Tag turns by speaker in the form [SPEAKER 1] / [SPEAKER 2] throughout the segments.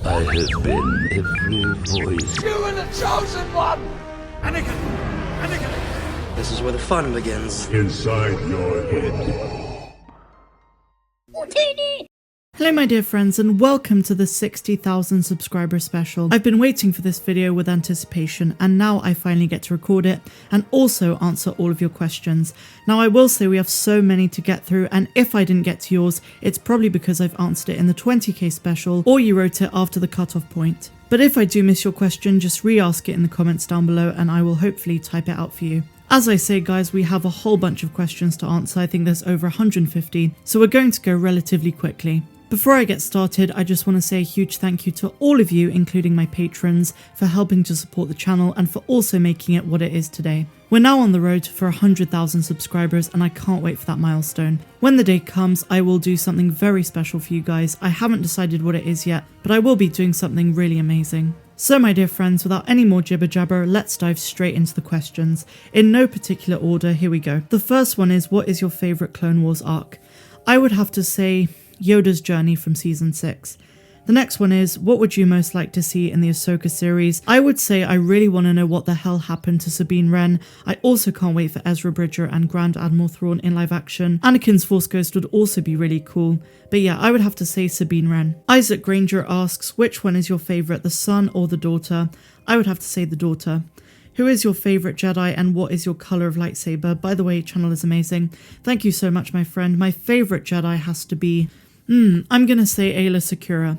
[SPEAKER 1] I have been every voice.
[SPEAKER 2] You are the chosen one!
[SPEAKER 3] Anakin! Anakin!
[SPEAKER 4] This is where the fun begins.
[SPEAKER 1] Inside your head.
[SPEAKER 5] Hello my dear friends and welcome to the 60,000 subscriber special. I've been waiting for this video with anticipation and now I finally get to record it and also answer all of your questions. Now I will say we have so many to get through, and if I didn't get to yours, it's probably because I've answered it in the 20k special or you wrote it after the cutoff point. But if I do miss your question, just re-ask it in the comments down below and I will hopefully type it out for you. As I say guys, we have a whole bunch of questions to answer. I think there's over 150, so we're going to go relatively quickly. Before I get started, I just want to say a huge thank you to all of you, including my patrons, for helping to support the channel and for also making it what it is today. We're now on the road for 100,000 subscribers and I can't wait for that milestone. When the day comes, I will do something very special for you guys. I haven't decided what it is yet, but I will be doing something really amazing. So my dear friends, without any more jibber jabber, let's dive straight into the questions. In no particular order, here we go. The first one is, what is your favourite Clone Wars arc? I would have to say Yoda's journey from season 6. The next one is, what would you most like to see in the Ahsoka series? I would say I really want to know what the hell happened to Sabine Wren. I also can't wait for Ezra Bridger and Grand Admiral Thrawn in live action. Anakin's Force Ghost would also be really cool. But yeah, I would have to say Sabine Wren. Isaac Granger asks, which one is your favourite, the son or the daughter? I would have to say the daughter. Who is your favourite Jedi and what is your colour of lightsaber? By the way, channel is amazing. Thank you so much, my friend. My favourite Jedi has to be I'm gonna say Aayla Secura.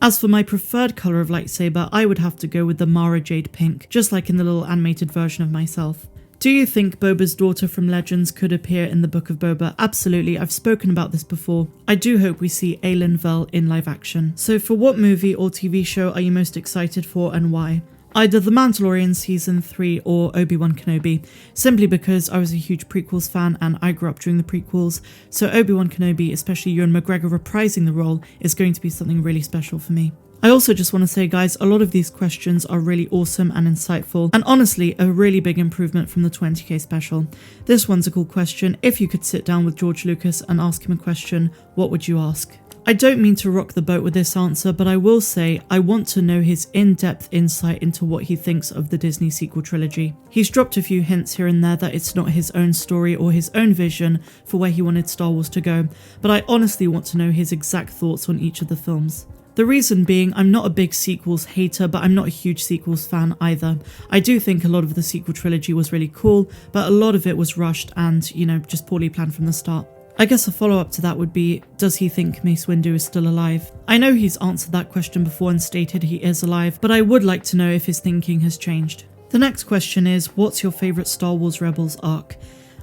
[SPEAKER 5] As for my preferred colour of lightsaber, I would have to go with the Mara Jade Pink, just like in the little animated version of myself. Do you think Boba's daughter from Legends could appear in the Book of Boba? Absolutely, I've spoken about this before. I do hope we see Aelin Vel in live action. So for what movie or TV show are you most excited for and why? Either The Mandalorian Season 3 or Obi-Wan Kenobi, simply because I was a huge prequels fan and I grew up during the prequels, so Obi-Wan Kenobi, especially Ewan McGregor reprising the role, is going to be something really special for me. I also just want to say guys, a lot of these questions are really awesome and insightful, and honestly a really big improvement from the 20k special. This one's a cool question. If you could sit down with George Lucas and ask him a question, what would you ask? I don't mean to rock the boat with this answer, but I will say I want to know his in-depth insight into what he thinks of the Disney sequel trilogy. He's dropped a few hints here and there that it's not his own story or his own vision for where he wanted Star Wars to go, but I honestly want to know his exact thoughts on each of the films. The reason being, I'm not a big sequels hater, but I'm not a huge sequels fan either. I do think a lot of the sequel trilogy was really cool, but a lot of it was rushed and, just poorly planned from the start. I guess a follow-up to that would be, does he think Mace Windu is still alive? I know he's answered that question before and stated he is alive, but I would like to know if his thinking has changed. The next question is, what's your favourite Star Wars Rebels arc?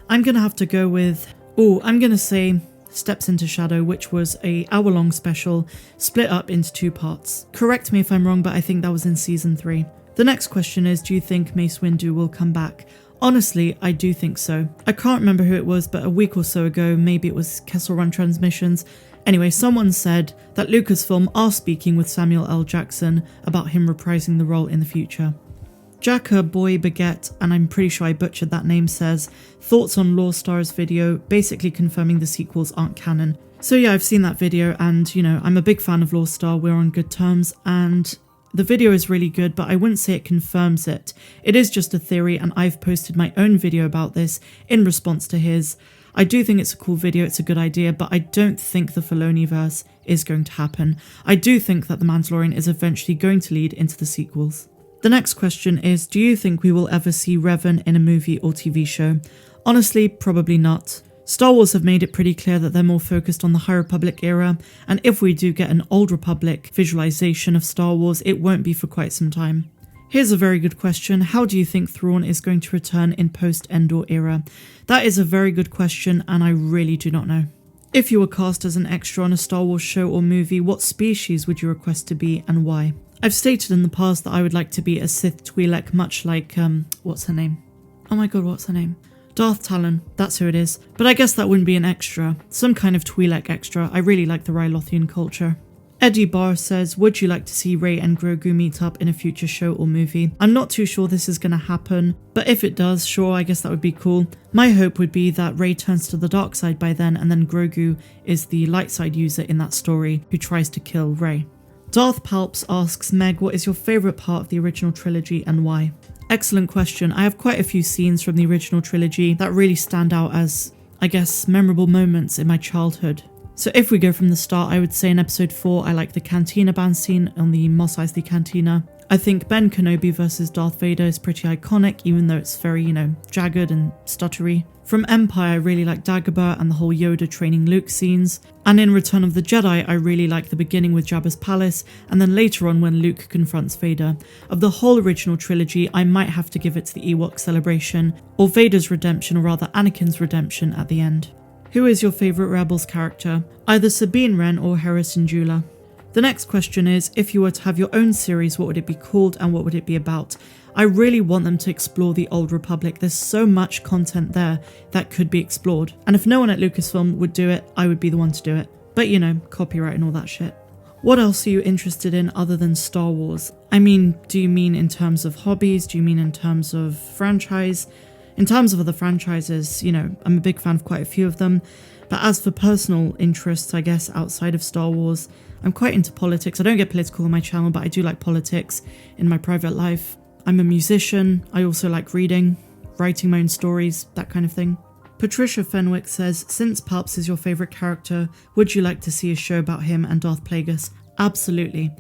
[SPEAKER 5] I'm gonna have to go with, I'm gonna say Steps into Shadow, which was a hour-long special split up into 2 parts. Correct me if I'm wrong, but I think that was in season 3. The next question is, do you think Mace Windu will come back? Honestly, I do think so. I can't remember who it was, but a week or so ago, maybe it was Kessel Run Transmissions. Anyway, someone said that Lucasfilm are speaking with Samuel L. Jackson about him reprising the role in the future. Jacka Boy Baguette, and I'm pretty sure I butchered that name, says, thoughts on Lore Star's video, basically confirming the sequels aren't canon. So yeah, I've seen that video and, I'm a big fan of Lore Star, we're on good terms, and the video is really good, but I wouldn't say it confirms it. It is just a theory, and I've posted my own video about this in response to his. I do think it's a cool video, it's a good idea, but I don't think the Filoniverse is going to happen. I do think that The Mandalorian is eventually going to lead into the sequels. The next question is, do you think we will ever see Revan in a movie or TV show? Honestly, probably not. Star Wars have made it pretty clear that they're more focused on the High Republic era, and if we do get an Old Republic visualization of Star Wars, it won't be for quite some time. Here's a very good question. How do you think Thrawn is going to return in post-Endor era? That is a very good question, and I really do not know. If you were cast as an extra on a Star Wars show or movie, what species would you request to be and why? I've stated in the past that I would like to be a Sith Twi'lek, much like, what's her name? Oh my god, what's her name? Darth Talon, that's who it is. But I guess that wouldn't be an extra. Some kind of Twi'lek extra. I really like the Rylothian culture. Eddie Barr says, would you like to see Rey and Grogu meet up in a future show or movie? I'm not too sure this is going to happen, but if it does, sure, I guess that would be cool. My hope would be that Rey turns to the dark side by then, and then Grogu is the light side user in that story who tries to kill Rey. Darth Palps asks, Meg, what is your favourite part of the original trilogy and why? Excellent question. I have quite a few scenes from the original trilogy that really stand out as, I guess, memorable moments in my childhood. So if we go from the start, I would say in episode 4, I like the Cantina band scene on the Mos Eisley Cantina. I think Ben Kenobi versus Darth Vader is pretty iconic, even though it's very, jagged and stuttery. From Empire, I really like Dagobah and the whole Yoda training Luke scenes. And in Return of the Jedi, I really like the beginning with Jabba's palace, and then later on when Luke confronts Vader. Of the whole original trilogy, I might have to give it to the Ewok celebration, or Vader's redemption, or rather Anakin's redemption at the end. Who is your favourite Rebels character? Either Sabine Wren or Hera Syndulla. The next question is, if you were to have your own series, what would it be called and what would it be about? I really want them to explore the Old Republic. There's so much content there that could be explored. And if no one at Lucasfilm would do it, I would be the one to do it. But copyright and all that shit. What else are you interested in other than Star Wars? I mean, do you mean in terms of hobbies? Do you mean in terms of franchise? In terms of other franchises, I'm a big fan of quite a few of them. But as for personal interests, I guess, outside of Star Wars, I'm quite into politics. I don't get political on my channel, but I do like politics in my private life. I'm a musician. I also like reading, writing my own stories, that kind of thing. Patricia Fenwick says, since Palps is your favourite character, would you like to see a show about him and Darth Plagueis? Absolutely.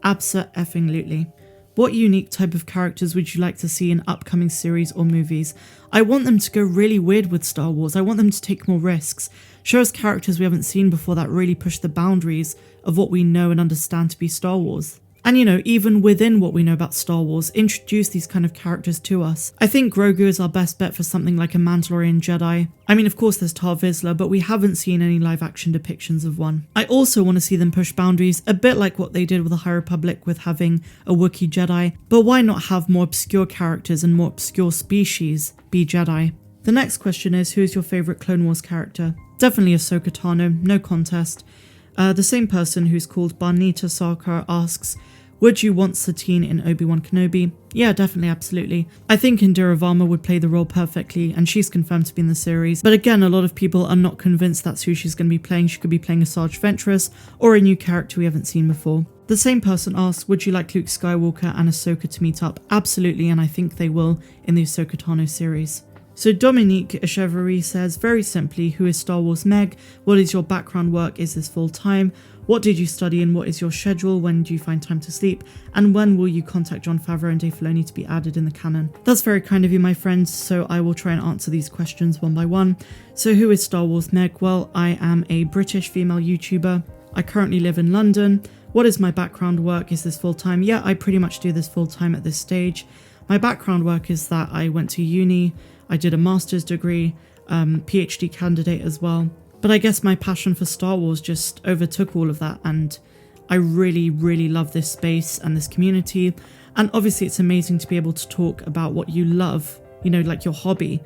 [SPEAKER 5] Abso-effing-lutely. What unique type of characters would you like to see in upcoming series or movies? I want them to go really weird with Star Wars. I want them to take more risks. Show us characters we haven't seen before that really push the boundaries of what we know and understand to be Star Wars. And even within what we know about Star Wars, introduce these kind of characters to us. I think Grogu is our best bet for something like a Mandalorian Jedi. I mean, of course there's Tar Vizsla, but we haven't seen any live action depictions of one. I also want to see them push boundaries, a bit like what they did with the High Republic with having a Wookiee Jedi, but why not have more obscure characters and more obscure species be Jedi? The next question is, who is your favourite Clone Wars character? Definitely Ahsoka Tano, no contest. The same person who's called Barnita Sarkar asks, would you want Satine in Obi-Wan Kenobi? Yeah, definitely, absolutely. I think Indira Varma would play the role perfectly, and she's confirmed to be in the series. But again, a lot of people are not convinced that's who she's going to be playing. She could be playing a Sarge Ventress, or a new character we haven't seen before. The same person asks, would you like Luke Skywalker and Ahsoka to meet up? Absolutely, and I think they will in the Ahsoka Tano series. So Dominique Echeverry says, very simply, who is Star Wars Meg? What is your background work? Is this full time? What did you study and what is your schedule? When do you find time to sleep? And when will you contact Jon Favreau and Dave Filoni to be added in the canon? That's very kind of you, my friends, so I will try and answer these questions one by one. So who is Star Wars Meg? Well, I am a British female YouTuber. I currently live in London. What is my background work? Is this full time? Yeah, I pretty much do this full time at this stage. My background work is that I went to uni, I did a master's degree, PhD candidate as well. But I guess my passion for Star Wars just overtook all of that, and I really, really love this space and this community. And obviously it's amazing to be able to talk about what you love, like your hobby,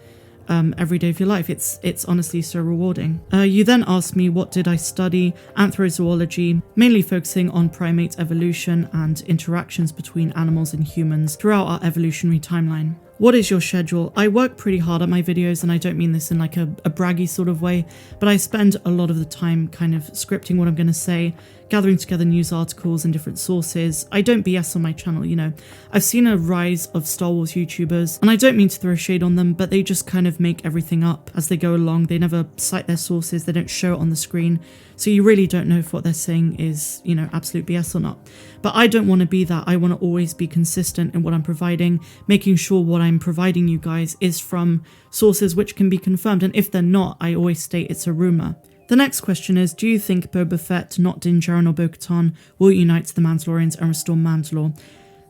[SPEAKER 5] every day of your life. It's honestly so rewarding. You then asked me, what did I study? Anthrozoology, mainly focusing on primate evolution and interactions between animals and humans throughout our evolutionary timeline. What is your schedule? I work pretty hard at my videos, and I don't mean this in like a braggy sort of way, but I spend a lot of the time kind of scripting what I'm going to say, gathering together news articles and different sources. I don't BS on my channel, I've seen a rise of Star Wars YouTubers, and I don't mean to throw shade on them, but they just kind of make everything up as they go along. They never cite their sources, they don't show it on the screen, so you really don't know if what they're saying is, absolute BS or not. But I don't want to be that. I want to always be consistent in what I'm providing, making sure what I'm providing you guys is from sources which can be confirmed, and if they're not, I always state it's a rumour. The next question is, do you think Boba Fett, not Din Djarin or Bo-Katan, will unite the Mandalorians and restore Mandalore?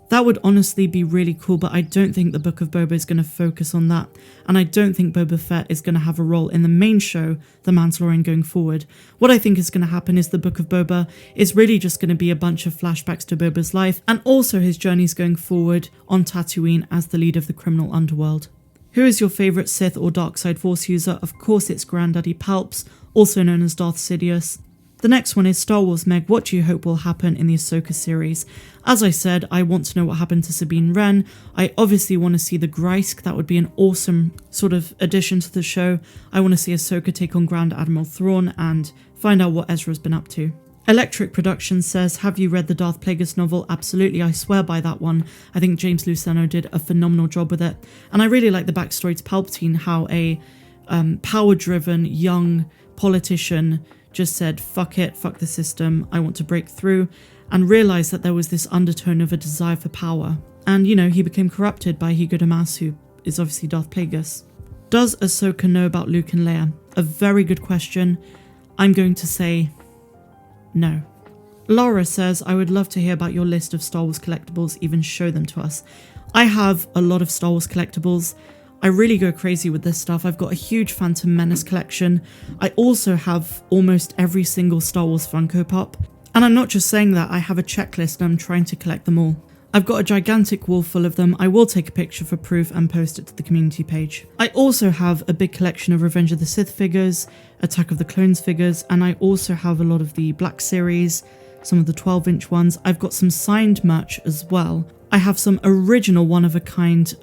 [SPEAKER 5] That would honestly be really cool, but I don't think the Book of Boba is going to focus on that, and I don't think Boba Fett is going to have a role in the main show, The Mandalorian, going forward. What I think is going to happen is the Book of Boba is really just going to be a bunch of flashbacks to Boba's life, and also his journeys going forward on Tatooine as the leader of the criminal underworld. Who is your favourite Sith or Dark Side Force user? Of course it's Granddaddy Palps, also known as Darth Sidious. The next one is Star Wars Meg, what do you hope will happen in the Ahsoka series? As I said, I want to know what happened to Sabine Wren. I obviously want to see the Grysk. That would be an awesome sort of addition to the show. I want to see Ahsoka take on Grand Admiral Thrawn and find out what Ezra's been up to. Electric Productions says, have you read the Darth Plagueis novel? Absolutely, I swear by that one. I think James Luceno did a phenomenal job with it. And I really like the backstory to Palpatine, how a power-driven young politician just said, fuck it, fuck the system, I want to break through, and realised that there was this undertone of a desire for power. And, you know, he became corrupted by Hugo Damas, who is obviously Darth Plagueis. Does Ahsoka know about Luke and Leia? A very good question. I'm going to say no. Laura says, I would love to hear about your list of Star Wars collectibles, even show them to us. I have a lot of Star Wars collectibles. I really go crazy with this stuff. I've got a huge Phantom Menace collection. I also have almost every single Star Wars Funko Pop. And I'm not just saying that, I have a checklist and I'm trying to collect them all. I've got a gigantic wall full of them. I will take a picture for proof and post it to the community page. I also have a big collection of Revenge of the Sith figures, Attack of the Clones figures, and I also have a lot of the Black Series, some of the 12-inch ones. I've got some signed merch as well. I have some original one-of-a-kind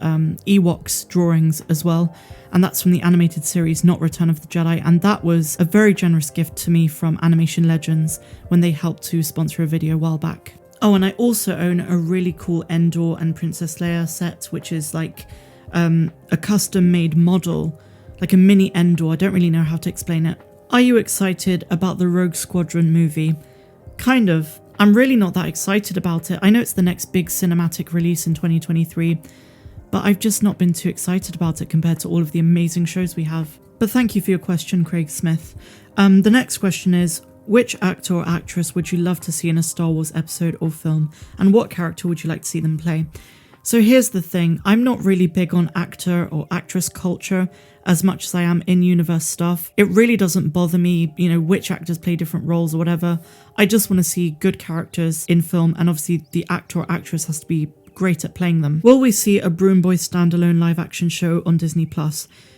[SPEAKER 5] Ewoks drawings as well, and that's from the animated series, not Return of the Jedi, and that was a very generous gift to me from Animation Legends when they helped to sponsor a video a while back. Oh, and I also own a really cool Endor and Princess Leia set, which is like a custom-made model, like a mini Endor. I don't really know how to explain it. Are you excited about the Rogue Squadron movie? Kind of. I'm really not that excited about it. I know it's the next big cinematic release in 2023, but I've just not been too excited about it compared to all of the amazing shows we have. But thank you for your question, Craig Smith. The next question is, which actor or actress would you love to see in a Star Wars episode or film, and what character would you like to see them play? So here's the thing, I'm not really big on actor or actress culture as much as I am in-universe stuff. It really doesn't bother me, you know, which actors play different roles or whatever. I just want to see good characters in film, and obviously the actor or actress has to be great at playing them. Will we see a Broom Boy standalone live-action show on Disney+?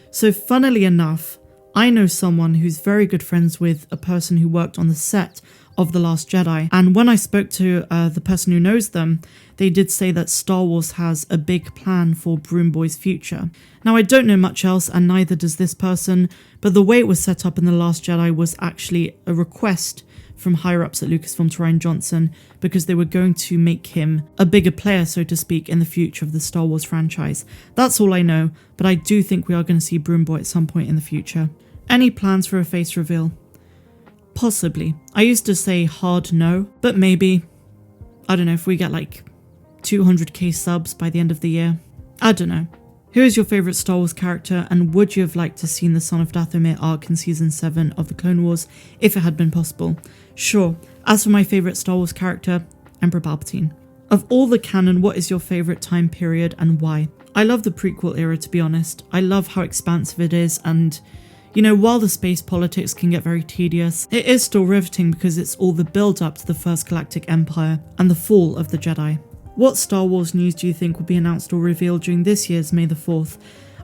[SPEAKER 5] So funnily enough, I know someone who's very good friends with a person who worked on the set of The Last Jedi, and when I spoke to the person who knows them, they did say that Star Wars has a big plan for Broom Boy's future. Now, I don't know much else, and neither does this person, but the way it was set up in The Last Jedi was actually a request from higher-ups at Lucasfilm to Rian Johnson, because they were going to make him a bigger player, so to speak, in the future of the Star Wars franchise. That's all I know, but I do think we are going to see Broom Boy at some point in the future. Any plans for a face reveal? Possibly. I used to say hard no, but maybe. I don't know, if we get like 200k subs by the end of the year. I don't know. Who is your favourite Star Wars character, and would you have liked to seen the Son of Dathomir arc in Season 7 of the Clone Wars if it had been possible? Sure. As for my favourite Star Wars character, Emperor Palpatine. Of all the canon, what is your favourite time period and why? I love the prequel era, to be honest. I love how expansive it is, and you know, while the space politics can get very tedious, it is still riveting because it's all the build-up to the First Galactic Empire and the fall of the Jedi. What Star Wars news do you think will be announced or revealed during this year's May the 4th?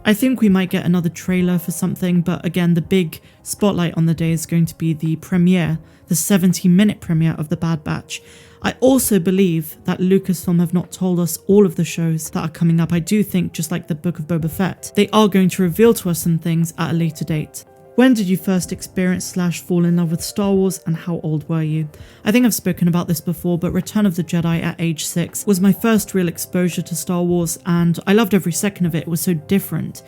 [SPEAKER 5] I think we might get another trailer for something, but again, the big spotlight on the day is going to be the premiere, the 70-minute premiere of The Bad Batch. I also believe that Lucasfilm have not told us all of the shows that are coming up. I do think, just like the Book of Boba Fett, they are going to reveal to us some things at a later date. When did you first experience / fall in love with Star Wars, and how old were you? I think I've spoken about this before, but Return of the Jedi at age 6 was my first real exposure to Star Wars, and I loved every second of it. It was so different,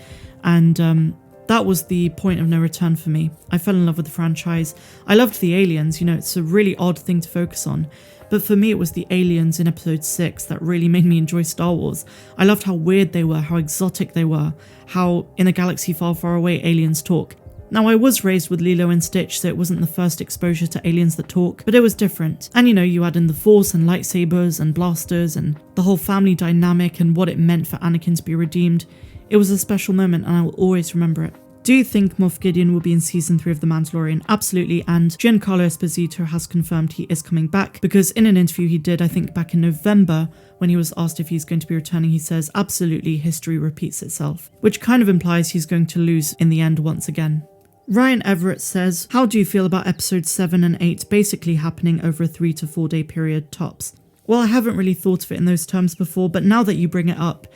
[SPEAKER 5] and that was the point of no return for me. I fell in love with the franchise. I loved the aliens, you know, it's a really odd thing to focus on. But for me, it was the aliens in episode 6 that really made me enjoy Star Wars. I loved how weird they were, how exotic they were, how in a galaxy far, far away aliens talk. Now, I was raised with Lilo and Stitch, so it wasn't the first exposure to aliens that talk, but it was different. And you know, you add in the Force and lightsabers and blasters and the whole family dynamic and what it meant for Anakin to be redeemed. It was a special moment, and I will always remember it. Do you think Moff Gideon will be in Season 3 of The Mandalorian? Absolutely, and Giancarlo Esposito has confirmed he is coming back, because in an interview he did, I think back in November, when he was asked if he's going to be returning, he says, absolutely, history repeats itself, which kind of implies he's going to lose in the end once again. Ryan Everett says, how do you feel about episodes 7 and 8 basically happening over a 3 to 4 day period tops? Well, I haven't really thought of it in those terms before, but now that you bring it up,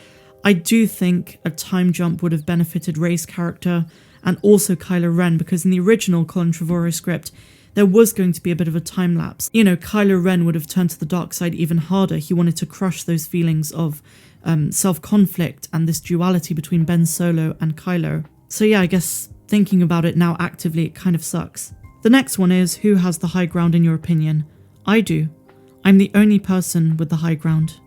[SPEAKER 5] I do think a time jump would have benefited Rey's character and also Kylo Ren, because in the original Colin Trevorrow script, there was going to be a bit of a time lapse. You know, Kylo Ren would have turned to the dark side even harder. He wanted to crush those feelings of self-conflict and this duality between Ben Solo and Kylo. So yeah, I guess thinking about it now actively, it kind of sucks. The next one is, who has the high ground in your opinion? I do. I'm the only person with the high ground.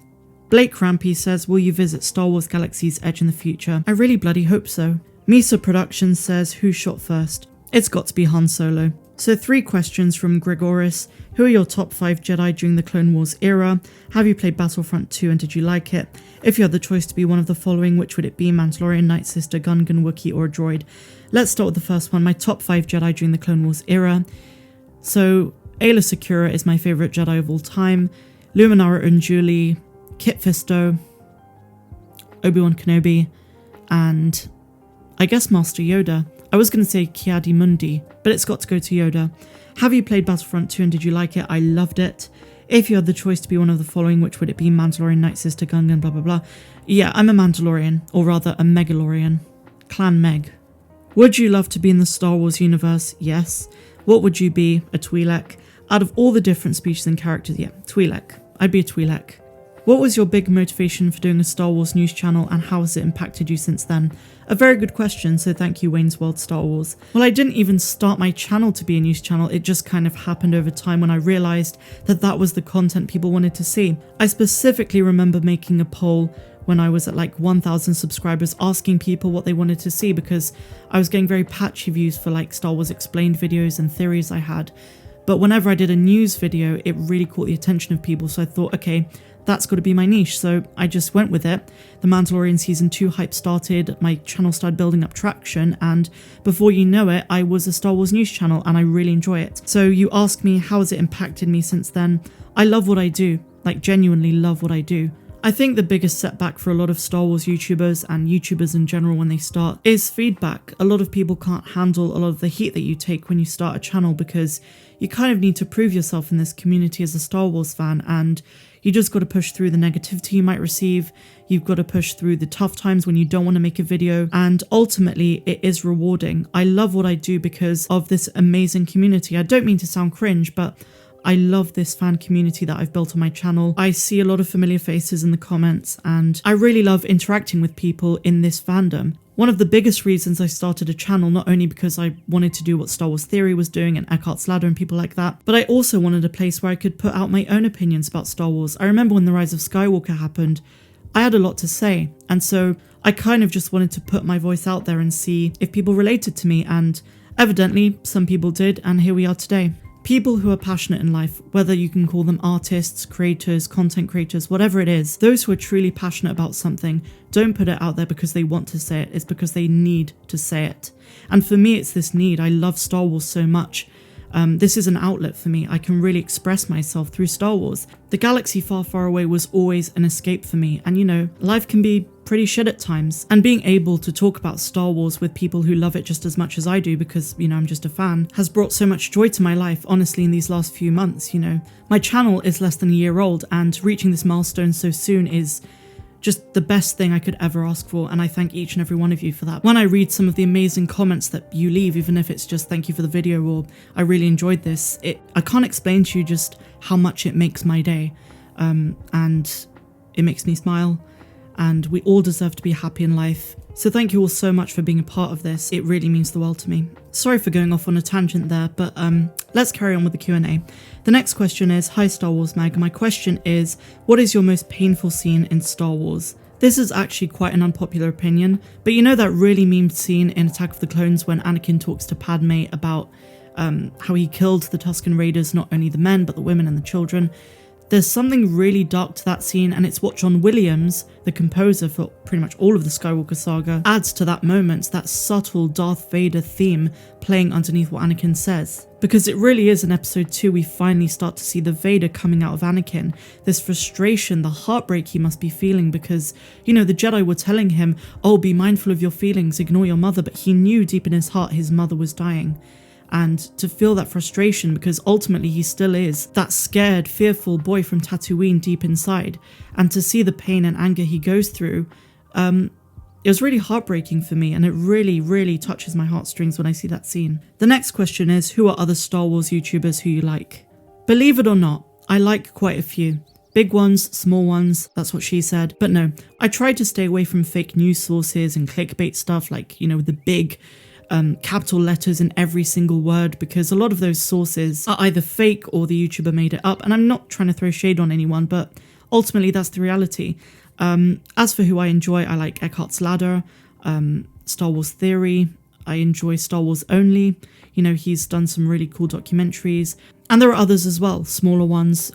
[SPEAKER 5] Blake Rampy says, will you visit Star Wars Galaxy's Edge in the future? I really bloody hope so. Misa Productions says, who shot first? It's got to be Han Solo. So 3 questions from Gregoris. Who are your top 5 Jedi during the Clone Wars era? Have you played Battlefront 2 and did you like it? If you had the choice to be one of the following, which would it be? Mandalorian, Night Sister, Gungan, Wookiee, or a droid? Let's start with the first one, my top 5 Jedi during the Clone Wars era. So Aayla Secura is my favourite Jedi of all time. Luminara Unduli, Kit Fisto, Obi-Wan Kenobi, and I guess Master Yoda. I was going to say Ki-Adi Mundi, but it's got to go to Yoda. Have you played Battlefront 2 and did you like it? I loved it. If you had the choice to be one of the following, which would it be? Mandalorian, Night Sister, Gungan, blah blah blah. Yeah, I'm a Mandalorian, or rather a Megalorian. Clan Meg. Would you love to be in the Star Wars universe? Yes. What would you be? A Twi'lek. Out of all the different species and characters, yeah, Twi'lek. I'd be a Twi'lek. What was your big motivation for doing a Star Wars news channel and how has it impacted you since then? A very good question, so thank you Wayne's World Star Wars. Well, I didn't even start my channel to be a news channel, it just kind of happened over time when I realised that that was the content people wanted to see. I specifically remember making a poll when I was at like 1,000 subscribers asking people what they wanted to see because I was getting very patchy views for like Star Wars Explained videos and theories I had. But whenever I did a news video, it really caught the attention of people, so I thought, okay, that's got to be my niche, so I just went with it. The Mandalorian Season 2 hype started, my channel started building up traction, and before you know it, I was a Star Wars news channel, and I really enjoy it. So you ask me, how has it impacted me since then? I love what I do, like genuinely love what I do. I think the biggest setback for a lot of Star Wars YouTubers and YouTubers in general when they start is feedback. A lot of people can't handle a lot of the heat that you take when you start a channel because you kind of need to prove yourself in this community as a Star Wars fan, and you just got to push through the negativity you might receive. You've got to push through the tough times when you don't want to make a video, and ultimately it is rewarding. I love what I do because of this amazing community. I don't mean to sound cringe, but I love this fan community that I've built on my channel. I see a lot of familiar faces in the comments and I really love interacting with people in this fandom. One of the biggest reasons I started a channel, not only because I wanted to do what Star Wars Theory was doing and Eckhart's Ladder and people like that, but I also wanted a place where I could put out my own opinions about Star Wars. I remember when The Rise of Skywalker happened, I had a lot to say, and so I kind of just wanted to put my voice out there and see if people related to me, and evidently some people did, and here we are today. People who are passionate in life, whether you can call them artists, creators, content creators, whatever it is, those who are truly passionate about something don't put it out there because they want to say it, it's because they need to say it. And for me, it's this need. I love Star Wars so much. This is an outlet for me. I can really express myself through Star Wars. The galaxy far, far away was always an escape for me. And you know, life can be pretty shit at times. And being able to talk about Star Wars with people who love it just as much as I do, because, you know, I'm just a fan, has brought so much joy to my life, honestly, in these last few months, you know. My channel is less than a year old, and reaching this milestone so soon is just the best thing I could ever ask for, and I thank each and every one of you for that. When I read some of the amazing comments that you leave, even if it's just thank you for the video or I really enjoyed this, I can't explain to you just how much it makes my day, and it makes me smile, and we all deserve to be happy in life. So thank you all so much for being a part of this. It really means the world to me. Sorry for going off on a tangent there, but let's carry on with the Q&A. The next question is, hi Star Wars Mag, my question is, what is your most painful scene in Star Wars? This is actually quite an unpopular opinion, but you know that really memed scene in Attack of the Clones when Anakin talks to Padme about how he killed the Tusken Raiders, not only the men, but the women and the children. There's something really dark to that scene, and it's what John Williams, the composer for pretty much all of the Skywalker saga, adds to that moment, that subtle Darth Vader theme playing underneath what Anakin says. Because it really is in episode 2 we finally start to see the Vader coming out of Anakin, this frustration, the heartbreak he must be feeling because, you know, the Jedi were telling him, oh, be mindful of your feelings, ignore your mother, but he knew deep in his heart his mother was dying. And to feel that frustration, because ultimately he still is that scared, fearful boy from Tatooine deep inside, and to see the pain and anger he goes through, It was really heartbreaking for me, and it really, really touches my heartstrings when I see that scene. The next question is, who are other Star Wars YouTubers who you like? Believe it or not, I like quite a few. Big ones, small ones, that's what she said. But no, I tried to stay away from fake news sources and clickbait stuff like, the big capital letters in every single word, because a lot of those sources are either fake or the YouTuber made it up. And I'm not trying to throw shade on anyone, but ultimately that's the reality. As for who I enjoy, I like Eckhart's Ladder, Star Wars Theory. I enjoy Star Wars Only. He's done some really cool documentaries. And there are others as well, smaller ones.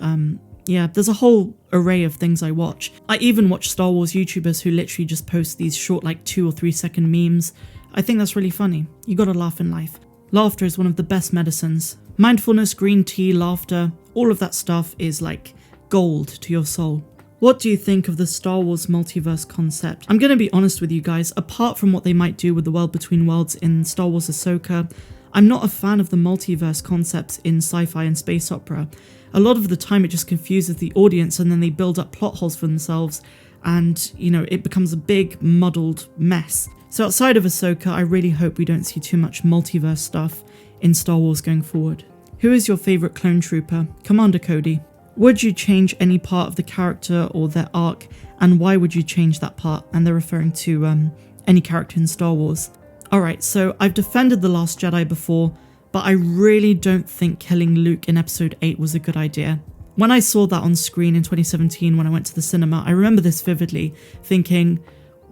[SPEAKER 5] Yeah, there's a whole array of things I watch. I even watch Star Wars YouTubers who literally just post these short 2 or 3 second memes. I think that's really funny. You gotta laugh in life. Laughter is one of the best medicines. Mindfulness, green tea, laughter, all of that stuff is like gold to your soul. What do you think of the Star Wars multiverse concept? I'm gonna be honest with you guys, apart from what they might do with the world between worlds in Star Wars Ahsoka, I'm not a fan of the multiverse concepts in sci-fi and space opera. A lot of the time it just confuses the audience and then they build up plot holes for themselves and, it becomes a big muddled mess. So outside of Ahsoka, I really hope we don't see too much multiverse stuff in Star Wars going forward. Who is your favourite clone trooper? Commander Cody. Would you change any part of the character or their arc, and why would you change that part? And they're referring to any character in Star Wars. Alright, so I've defended The Last Jedi before, but I really don't think killing Luke in episode 8 was a good idea. When I saw that on screen in 2017 when I went to the cinema, I remember this vividly, thinking,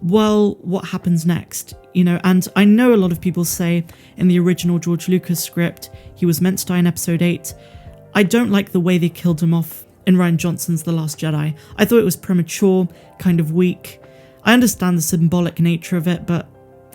[SPEAKER 5] well, what happens next? And I know a lot of people say in the original George Lucas script, he was meant to die in episode 8. I don't like the way they killed him off in Rian Johnson's The Last Jedi. I thought it was premature, kind of weak. I understand the symbolic nature of it, but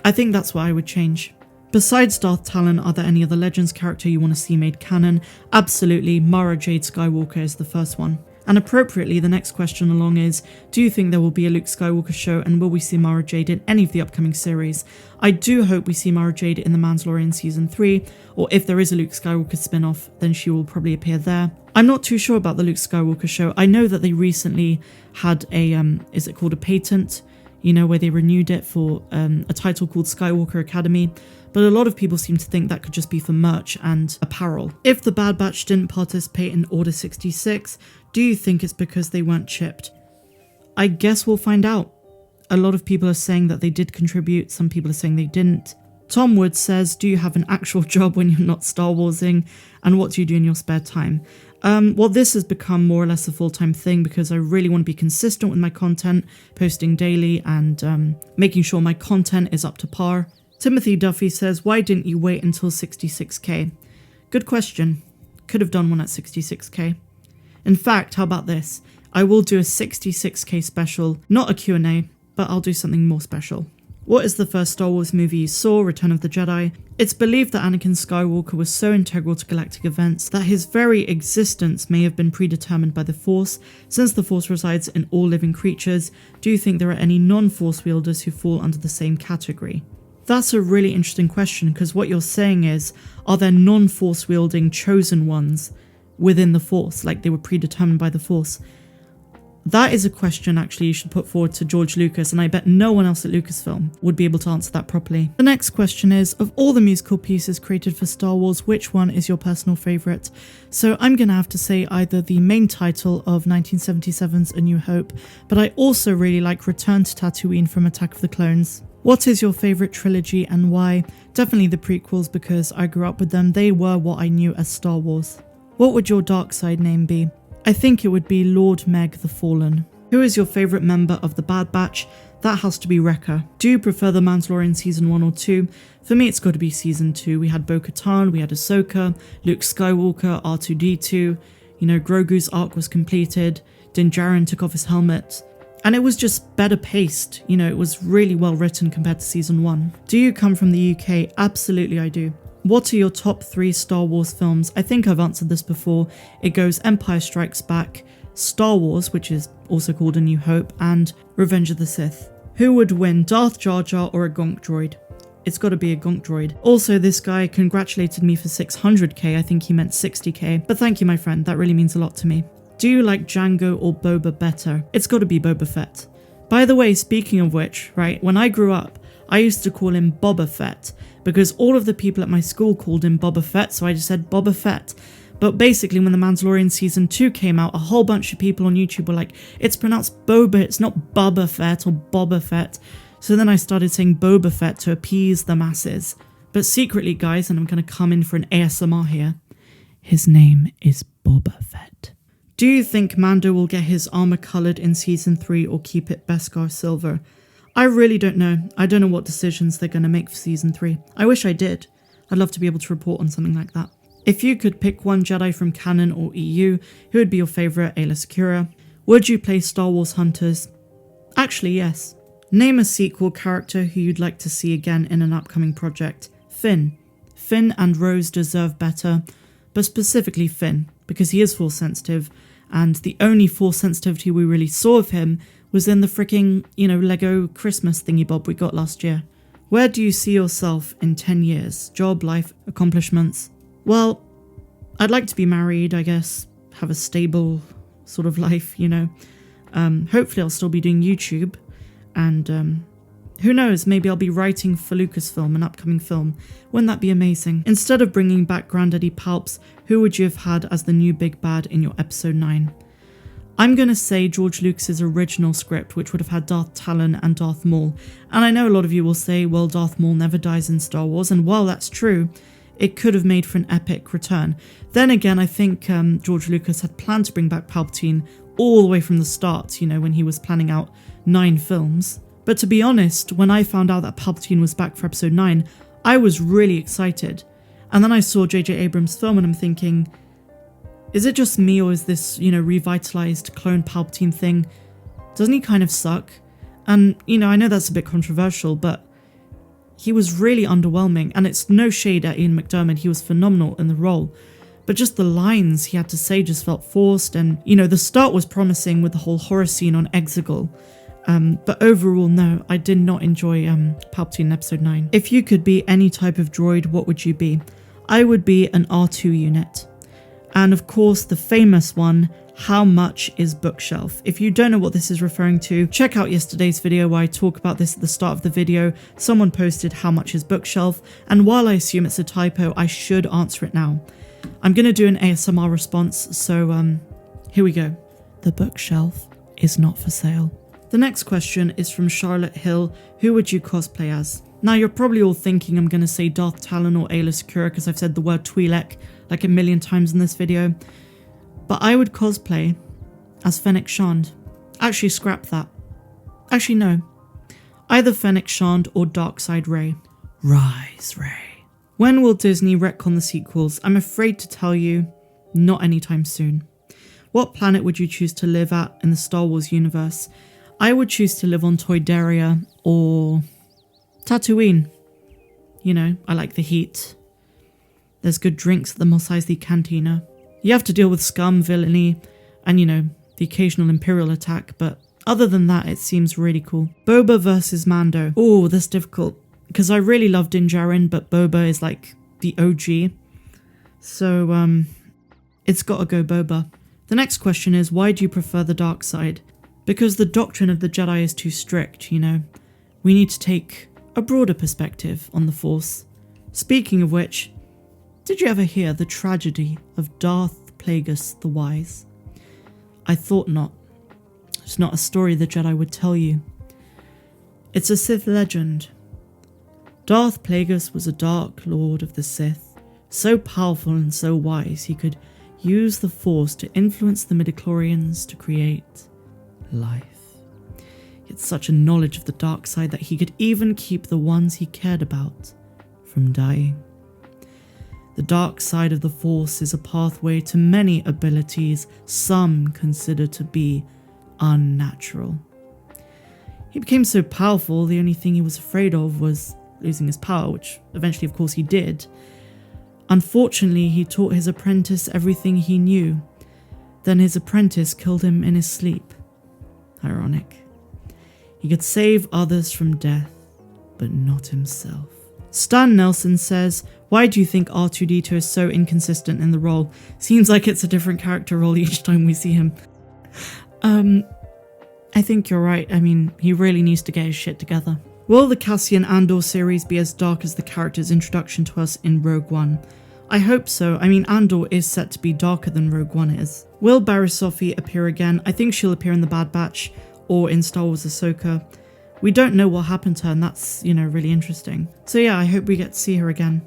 [SPEAKER 5] I think that's what I would change. Besides Darth Talon, are there any other Legends character you want to see made canon? Absolutely, Mara Jade Skywalker is the first one. And appropriately, the next question along is, do you think there will be a Luke Skywalker show, and will we see Mara Jade in any of the upcoming series? I do hope we see Mara Jade in The Mandalorian Season 3, or if there is a Luke Skywalker spin-off, then she will probably appear there. I'm not too sure about the Luke Skywalker show. I know that they recently had a, is it called a patent? Where they renewed it for a title called Skywalker Academy. But a lot of people seem to think that could just be for merch and apparel. If the Bad Batch didn't participate in Order 66, do you think it's because they weren't chipped? I guess we'll find out. A lot of people are saying that they did contribute, some people are saying they didn't. Tom Wood says, do you have an actual job when you're not Star Warsing? And what do you do in your spare time? Well, this has become more or less a full-time thing because I really want to be consistent with my content, posting daily and making sure my content is up to par. Timothy Duffy says, why didn't you wait until 66k? Good question. Could have done one at 66k. In fact, how about this? I will do a 66k special, not a Q&A, but I'll do something more special. What is the first Star Wars movie you saw, Return of the Jedi? It's believed that Anakin Skywalker was so integral to galactic events that his very existence may have been predetermined by the Force. Since the Force resides in all living creatures, do you think there are any non-Force wielders who fall under the same category? That's a really interesting question, because what you're saying is, are there non-Force wielding chosen ones within the Force, like they were predetermined by the Force? That is a question actually you should put forward to George Lucas, and I bet no one else at Lucasfilm would be able to answer that properly. The next question is, of all the musical pieces created for Star Wars, which one is your personal favourite? So I'm going to have to say either the main title of 1977's A New Hope, but I also really like Return to Tatooine from Attack of the Clones. What is your favourite trilogy and why? Definitely the prequels, because I grew up with them. They were what I knew as Star Wars. What would your dark side name be? I think it would be Lord Meg the Fallen. Who is your favourite member of the Bad Batch? That has to be Wrecker. Do you prefer The Mandalorian Season 1 or 2? For me, it's got to be Season 2. We had Bo-Katan, we had Ahsoka, Luke Skywalker, R2-D2, Grogu's arc was completed, Din Djarin took off his helmet, and it was just better paced. It was really well written compared to Season 1. Do you come from the UK? Absolutely I do. What are your top 3 Star Wars films? I think I've answered this before. It goes Empire Strikes Back, Star Wars, which is also called A New Hope, and Revenge of the Sith. Who would win, Darth Jar Jar or a Gonk Droid? It's got to be a Gonk Droid. Also, this guy congratulated me for 600k. I think he meant 60k. But thank you, my friend. That really means a lot to me. Do you like Django or Boba better? It's got to be Boba Fett. By the way, speaking of which, right, when I grew up, I used to call him Boba Fett because all of the people at my school called him Boba Fett, so I just said Boba Fett. But basically, when The Mandalorian Season 2 came out, a whole bunch of people on YouTube were like, it's pronounced Boba, it's not Boba Fett or Boba Fett. So then I started saying Boba Fett to appease the masses. But secretly, guys, and I'm going to come in for an ASMR here, his name is Boba Fett. Do you think Mando will get his armor coloured in Season 3 or keep it Beskar silver? I really don't know. I don't know what decisions they're going to make for Season 3. I wish I did. I'd love to be able to report on something like that. If you could pick one Jedi from canon or EU, who would be your favourite, Ayla Secura? Would you play Star Wars Hunters? Actually, yes. Name a sequel character who you'd like to see again in an upcoming project. Finn. Finn and Rose deserve better, but specifically Finn, because he is Force sensitive, and the only Force sensitivity we really saw of him was in the freaking, Lego Christmas thingy bob we got last year. Where do you see yourself in 10 years? Job, life, accomplishments? Well, I'd like to be married, I guess, have a stable sort of life, Hopefully I'll still be doing YouTube, and who knows, maybe I'll be writing for Lucasfilm, an upcoming film. Wouldn't that be amazing? Instead of bringing back Granddaddy Palps, who would you have had as the new big bad in your episode 9? I'm going to say George Lucas's original script, which would have had Darth Talon and Darth Maul. And I know a lot of you will say, well, Darth Maul never dies in Star Wars, and while that's true, it could have made for an epic return. Then again, I think George Lucas had planned to bring back Palpatine all the way from the start, when he was planning out 9 films. But to be honest, when I found out that Palpatine was back for episode 9, I was really excited. And then I saw J.J. Abrams' film and I'm thinking, is it just me or is this, revitalized clone Palpatine thing, doesn't he kind of suck? And, I know that's a bit controversial, but he was really underwhelming, and it's no shade at Ian McDiarmid, he was phenomenal in the role. But just the lines he had to say just felt forced, and, the start was promising with the whole horror scene on Exegol. But overall, no, I did not enjoy Palpatine in episode 9. If you could be any type of droid, what would you be? I would be an R2 unit. And of course, the famous one, how much is bookshelf? If you don't know what this is referring to, check out yesterday's video where I talk about this at the start of the video. Someone posted how much is bookshelf, and while I assume it's a typo, I should answer it now. I'm going to do an ASMR response, so here we go. The bookshelf is not for sale. The next question is from Charlotte Hill. Who would you cosplay as? Now you're probably all thinking I'm going to say Darth Talon or Ayla Secura because I've said the word Twi'lek like a million times in this video. But I would cosplay as Fennec Shand. Actually, scrap that. Actually, no. Either Fennec Shand or Darkseid Rey. Rise, Rey. When will Disney retcon the sequels? I'm afraid to tell you, not anytime soon. What planet would you choose to live at in the Star Wars universe? I would choose to live on Toydaria or Tatooine. I like the heat. There's good drinks at the Mos Eisley Cantina. You have to deal with scum, villainy, and the occasional Imperial attack, but other than that, it seems really cool. Boba versus Mando. Oh, that's difficult, because I really love Din Djarin, but Boba is like the OG. So, it's gotta go Boba. The next question is, why do you prefer the dark side? Because the doctrine of the Jedi is too strict, We need to take a broader perspective on the Force. Speaking of which, did you ever hear the tragedy of Darth Plagueis the Wise? I thought not. It's not a story the Jedi would tell you. It's a Sith legend. Darth Plagueis was a dark lord of the Sith, so powerful and so wise he could use the Force to influence the midichlorians to create life. He had such a knowledge of the dark side that he could even keep the ones he cared about from dying. The dark side of the Force is a pathway to many abilities some consider to be unnatural. He became so powerful, the only thing he was afraid of was losing his power, which eventually, of course, he did. Unfortunately, he taught his apprentice everything he knew. Then his apprentice killed him in his sleep. Ironic. He could save others from death, but not himself. Stan Nelson says, why do you think R2-D2 is so inconsistent in the role? Seems like it's a different character role each time we see him. I think you're right. I mean, he really needs to get his shit together. Will the Cassian Andor series be as dark as the character's introduction to us in Rogue One? I hope so. I mean, Andor is set to be darker than Rogue One is. Will Barriss Offee appear again? I think she'll appear in The Bad Batch or in Star Wars Ahsoka. We don't know what happened to her, and that's, really interesting. So yeah, I hope we get to see her again.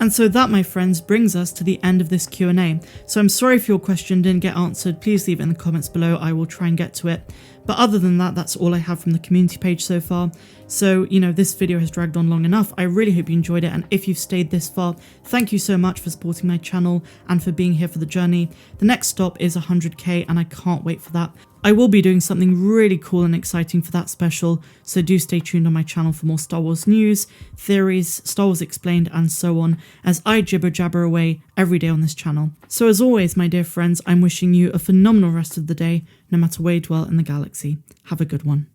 [SPEAKER 5] And so that, my friends, brings us to the end of this Q&A. So I'm sorry if your question didn't get answered. Please leave it in the comments below. I will try and get to it. But other than that, that's all I have from the community page so far. So, this video has dragged on long enough. I really hope you enjoyed it. And if you've stayed this far, thank you so much for supporting my channel and for being here for the journey. The next stop is 100k and I can't wait for that. I will be doing something really cool and exciting for that special, so do stay tuned on my channel for more Star Wars news, theories, Star Wars Explained, and so on, as I jibber jabber away every day on this channel. So as always, my dear friends, I'm wishing you a phenomenal rest of the day, no matter where you dwell in the galaxy. Have a good one.